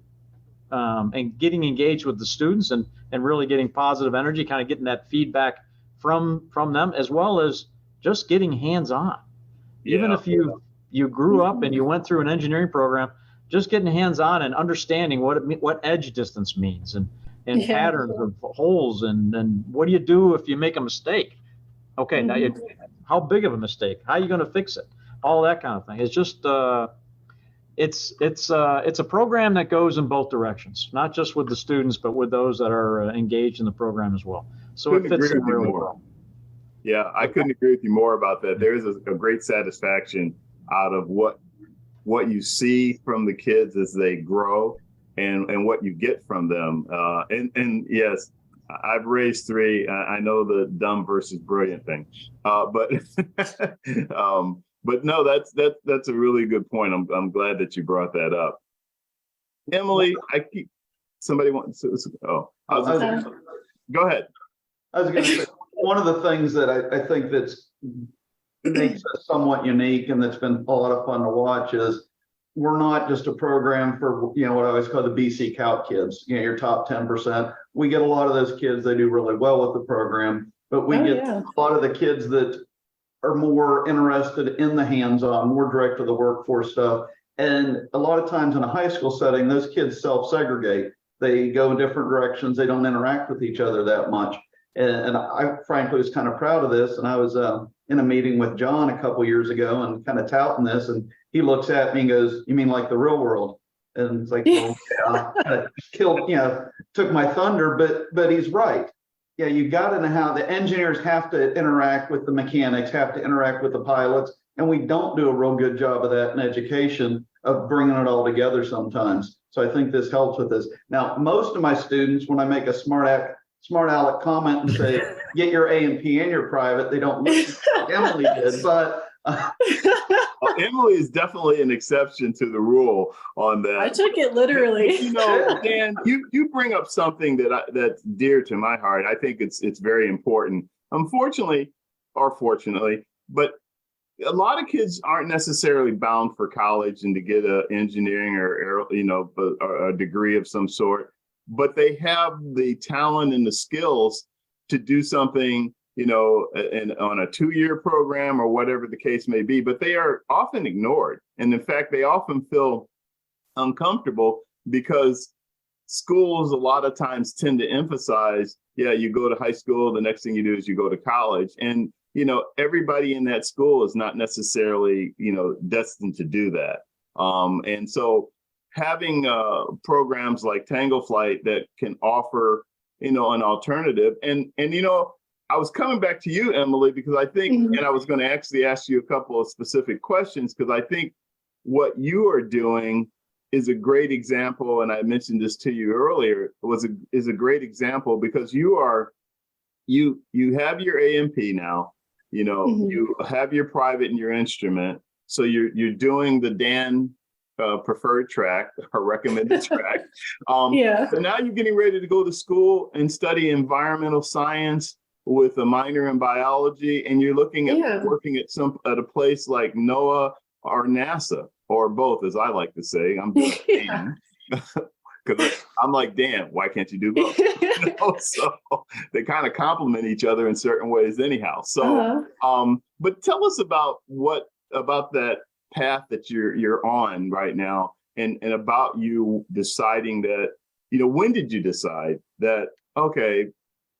and getting engaged with the students and really getting positive energy, kind of getting that feedback from them, as well as just getting hands-on. Yeah. Even if you grew up and you went through an engineering program, just getting hands-on and understanding what edge distance means and patterns of holes and what do you do if you make a mistake? Okay, now how big of a mistake? How are you going to fix it? All that kind of thing. It's just it's a program that goes in both directions, not just with the students, but with those that are engaged in the program as well. So it fits in really well. Yeah, I couldn't agree with you more about that. There is a great satisfaction out of what you see from the kids as they grow and what you get from them. And yes, I've raised 3. I know the dumb versus brilliant thing, but but no, that's a really good point. I'm glad that you brought that up. Emily, somebody wants. Go ahead. I was going to say, one of the things that I think makes us somewhat unique and that's been a lot of fun to watch is we're not just a program for, what I always call the BC Cout kids, your top 10%. We get a lot of those kids, they do really well with the program, but we get a lot of the kids that are more interested in the hands-on, more direct to the workforce stuff. And a lot of times in a high school setting, those kids self-segregate. They go in different directions. They don't interact with each other that much. And I frankly was kind of proud of this. And I was in a meeting with John a couple years ago and kind of touting this. And he looks at me and goes, "You mean like the real world?" And it's like, well, yeah, killed, took my thunder, but he's right. Yeah, you got to know how the engineers have to interact with the mechanics, have to interact with the pilots. And we don't do a real good job of that in education, of bringing it all together sometimes. So I think this helps with this. Now, most of my students, when I make a smart aleck comment and say, get your A&P and your private, they don't listen like Emily did, but Emily is definitely an exception to the rule on that. I took it literally. Dan, you bring up something that's dear to my heart. I think it's very important. Unfortunately, or fortunately, but a lot of kids aren't necessarily bound for college and to get an engineering or a degree of some sort, but they have the talent and the skills to do something, on a 2-year program or whatever the case may be, but they are often ignored. And in fact, they often feel uncomfortable because schools a lot of times tend to emphasize, you go to high school, the next thing you do is you go to college. And, everybody in that school is not necessarily, destined to do that. And so having programs like Tango Flight that can offer, an alternative and I was coming back to you, Emily, because I think, and I was going to actually ask you a couple of specific questions, because I think what you are doing is a great example, and I mentioned this to you earlier, is a great example because you have your A&P now, you have your private and your instrument, so you're doing the Dan preferred track or recommended track. So now you're getting ready to go to school and study environmental science with a minor in biology, and you're looking at working at a place like NOAA or NASA, or both, as I like to say. I'm doing Dan because I'm like, Dan, why can't you do both? So they kind of complement each other in certain ways anyhow. So but tell us about that path that you're on right now, and about you deciding that, when did you decide that, okay,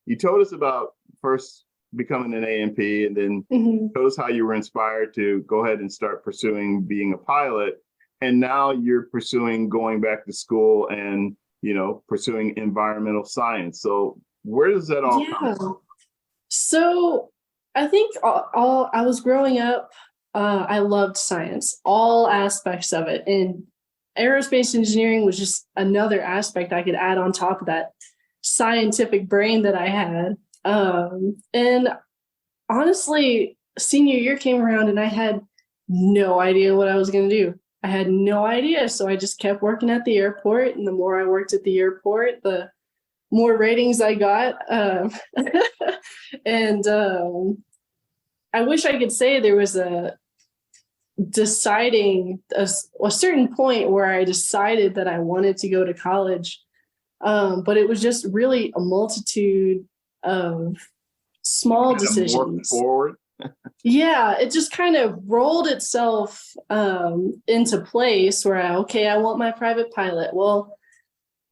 you told us about first becoming an A&P, and then told us how you were inspired to go ahead and start pursuing being a pilot. And now you're pursuing going back to school and, pursuing environmental science. So where does that all come from? So I think I was growing up, I loved science, all aspects of it. And aerospace engineering was just another aspect I could add on top of that scientific brain that I had. And honestly, senior year came around and I had no idea what I was going to do. I had no idea. So I just kept working at the airport. And the more I worked at the airport, the more ratings I got. And I wish I could say there was a certain point where I decided that I wanted to go to college. But it was just really a multitude of small decisions. Forward. Yeah, it just kind of rolled itself into place where I want my private pilot. Well,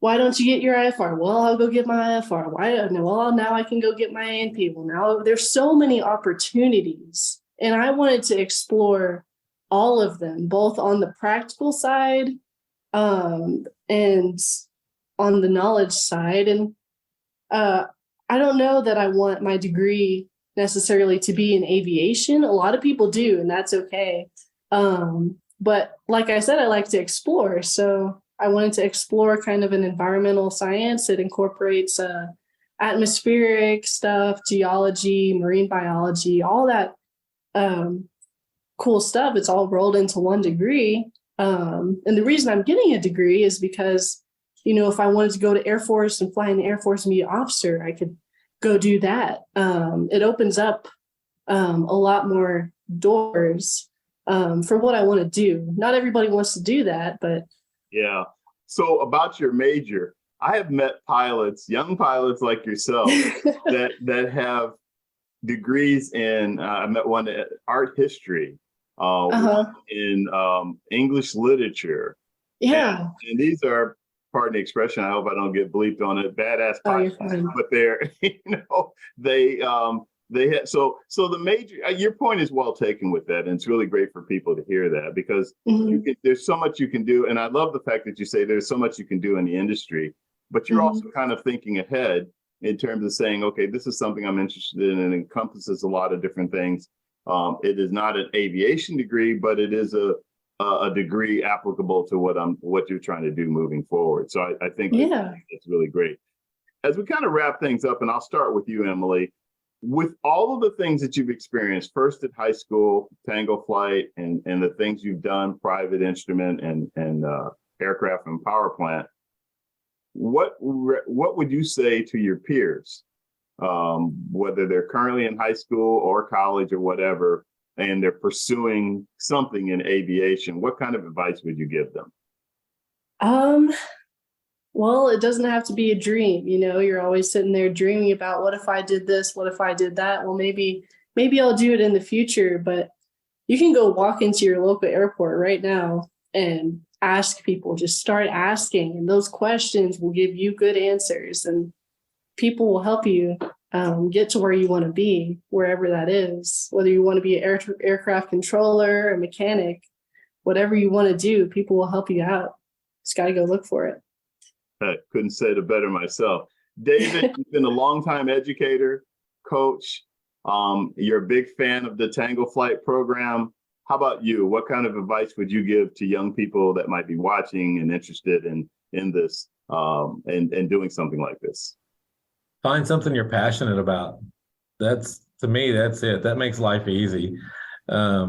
why don't you get your IFR? Well, I'll go get my IFR. Why? Well, now I can go get my ANP. Well, now there's so many opportunities, and I wanted to explore all of them, both on the practical side, and on the knowledge side. And I don't know that I want my degree necessarily to be in aviation. A lot of people do, and that's okay. But like I said, I like to explore. So I wanted to explore kind of an environmental science that incorporates atmospheric stuff, geology, marine biology, all that cool stuff. It's all rolled into one degree. And the reason I'm getting a degree is because, if I wanted to go to Air Force and fly in the Air Force and be an officer, I could go do that. It opens up a lot more doors for what I want to do. Not everybody wants to do that, but yeah. So about your major, I have met pilots, young pilots like yourself, that have degrees in. I met one in art history, one in English literature. Yeah. And these are, pardon the expression, I hope I don't get bleeped on it, badass pilots, but they're, they had, so the major, your point is well taken with that. And it's really great for people to hear that, because there's so much you can do. And I love the fact that you say there's so much you can do in the industry, but you're also kind of thinking ahead in terms of saying, okay, this is something I'm interested in, and encompasses a lot of different things. It is not an aviation degree, but it is a degree applicable to what you're trying to do moving forward. So I think it's really great. As we kind of wrap things up, and I'll start with you, Emily, with all of the things that you've experienced, first at high school, Tango Flight, and the things you've done, private instrument and aircraft and power plant, what would you say to your peers, whether they're currently in high school or college or whatever, and they're pursuing something in aviation? What kind of advice would you give them? Well, it doesn't have to be a dream. You're always sitting there dreaming about, what if I did this? What if I did that? Well, maybe I'll do it in the future, but you can go walk into your local airport right now and ask people. Just start asking, and those questions will give you good answers, and people will help you get to where you want to be, wherever that is. Whether you want to be an aircraft controller, a mechanic, whatever you want to do, people will help you out. Just got to go look for it. I couldn't say it better myself. David, you've been a longtime educator, coach. You're a big fan of the Tango Flight program. How about you? What kind of advice would you give to young people that might be watching and interested in this and doing something like this? Find something you're passionate about. To me, that's it. That makes life easy. I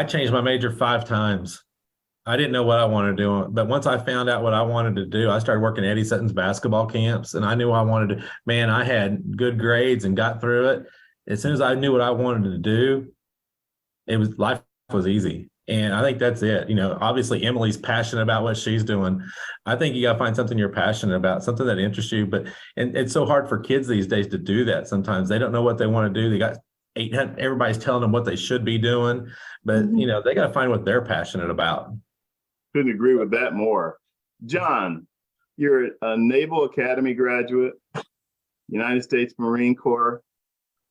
changed my major 5 times. I didn't know what I wanted to do, but once I found out what I wanted to do, I started working at Eddie Sutton's basketball camps, and I knew I wanted to. Man, I had good grades and got through it. As soon as I knew what I wanted to do, life was easy. And I think that's it. Obviously Emily's passionate about what she's doing. I think you got to find something you're passionate about, something that interests you. And it's so hard for kids these days to do that. Sometimes they don't know what they want to do. They got everybody's telling them what they should be doing, but they got to find what they're passionate about. Couldn't agree with that more. John, you're a Naval Academy graduate, United States Marine Corps.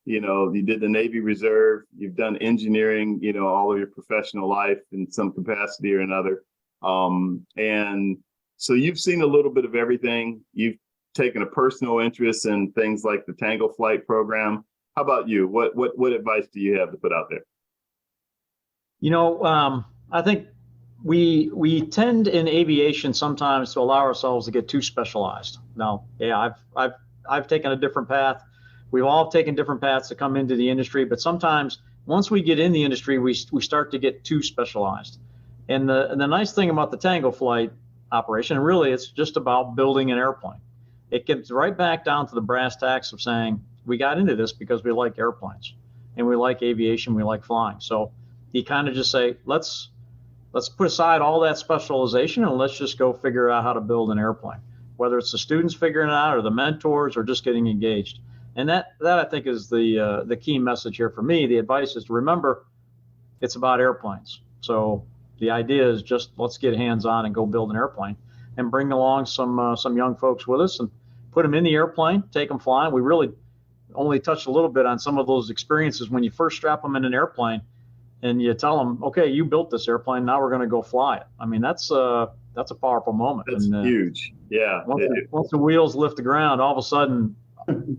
You did the Navy Reserve. You've done engineering, all of your professional life in some capacity or another. And so you've seen a little bit of everything. You've taken a personal interest in things like the Tango Flight program. How about you? What advice do you have to put out there? I think we tend in aviation sometimes to allow ourselves to get too specialized. Now, I've taken a different path. We've all taken different paths to come into the industry, but sometimes once we get in the industry, we start to get too specialized. And the nice thing about the Tango Flight operation, and really it's just about building an airplane. It gets right back down to the brass tacks of saying, we got into this because we like airplanes and we like aviation, we like flying. So you kind of just say, let's put aside all that specialization and let's just go figure out how to build an airplane, whether it's the students figuring it out or the mentors or just getting engaged. And that I think is the key message here for me. The advice is to remember it's about airplanes. So The idea is just let's get hands on and go build an airplane and bring along some young folks with us and put them in the airplane, take them flying. We really only touched a little bit on some of those experiences when you first strap them in an airplane and you tell them, okay, you built this airplane, now we're going to go fly it. I mean, that's a powerful moment. That's huge. Yeah. Once the wheels lift the ground, all of a sudden,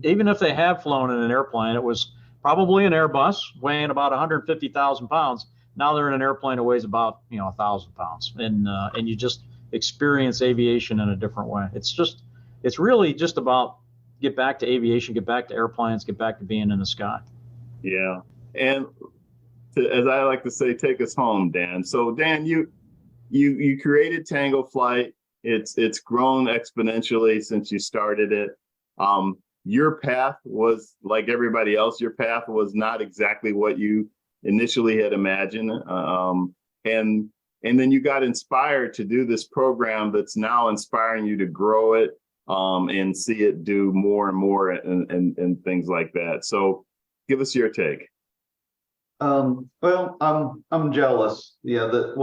even if they have flown in an airplane, it was probably an Airbus weighing about 150,000 pounds. Now they're in an airplane that weighs about 1,000 pounds, and you just experience aviation in a different way. It's really just about get back to aviation, get back to airplanes, get back to being in the sky. Yeah, and as I like to say, take us home, Dan. So Dan, you created Tango Flight. It's grown exponentially since you started it. Your path was like everybody else. Your path was not exactly what you initially had imagined, and then you got inspired to do this program that's now inspiring you to grow it and see it do more and more and things like that. So, give us your take. Well, I'm jealous. Yeah, that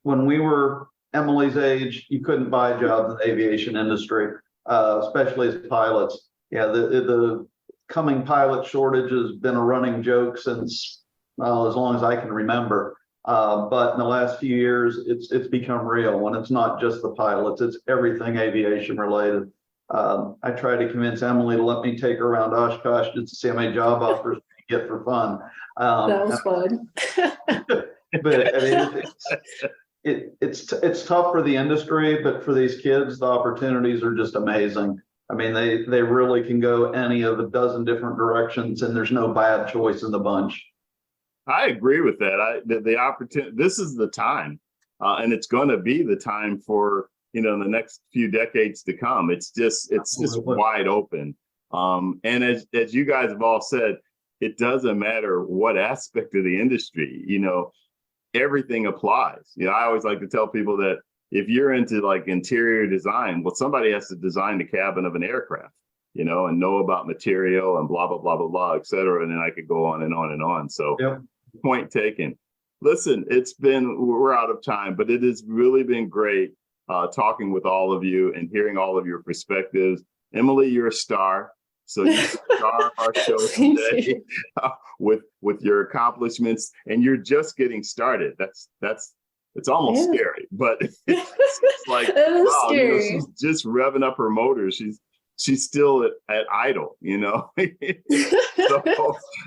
when we were Emily's age, you couldn't buy jobs in the aviation industry, especially as pilots. Yeah, the coming pilot shortage has been a running joke since as long as I can remember. But in the last few years, it's become real. When it's not just the pilots, it's everything aviation related. I tried to convince Emily to let me take her around Oshkosh just to see how many job offers we could get for fun. That was fun. But I mean, it's tough for the industry, but for these kids, the opportunities are just amazing. I mean, they really can go any of a dozen different directions, and there's no bad choice in the bunch. I agree with that. The opportunity. This is the time, and it's going to be the time for the next few decades to come. It's just wide open. And as you guys have all said, it doesn't matter what aspect of the industry. Everything applies. I always like to tell people that if you're into like interior design, well, somebody has to design the cabin of an aircraft, and know about material and blah blah blah blah blah, et cetera. And then I could go on and on and on. So. Yep. Point taken. Listen, we're out of time, but it has really been great talking with all of you and hearing all of your perspectives. Emily, you're a star. So you star our show today with your accomplishments, and you're just getting started. It's almost scary, but it's like, wow, she's just revving up her motors. She's still at idle,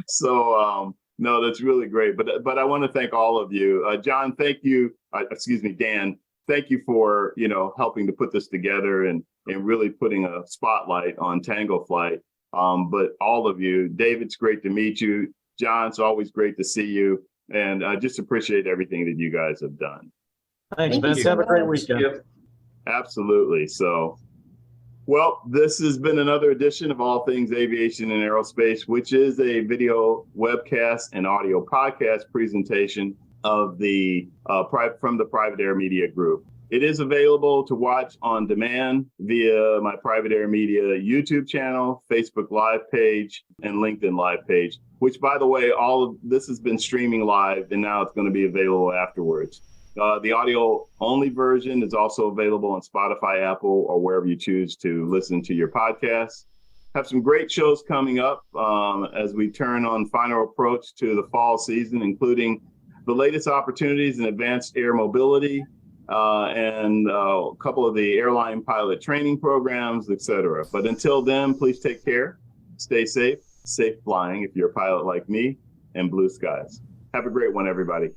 So no, that's really great. But I want to thank all of you. John, thank you. Dan, thank you for, helping to put this together and really putting a spotlight on Tango Flight. But all of you, David, it's great to meet you. John, it's always great to see you. And I just appreciate everything that you guys have done. Thanks, Vince. Have a great weekend. Absolutely. So, well, this has been another edition of All Things Aviation and Aerospace, which is a video webcast and audio podcast presentation of from the Private Air Media Group. It is available to watch on demand via my Private Air Media YouTube channel, Facebook Live page, and LinkedIn Live page, which, by the way, all of this has been streaming live, and now it's going to be available afterwards. The audio-only version is also available on Spotify, Apple, or wherever you choose to listen to your podcasts. Have some great shows coming up as we turn on final approach to the fall season, including the latest opportunities in advanced air mobility and a couple of the airline pilot training programs, et cetera. But until then, please take care, stay safe flying if you're a pilot like me, and blue skies. Have a great one, everybody.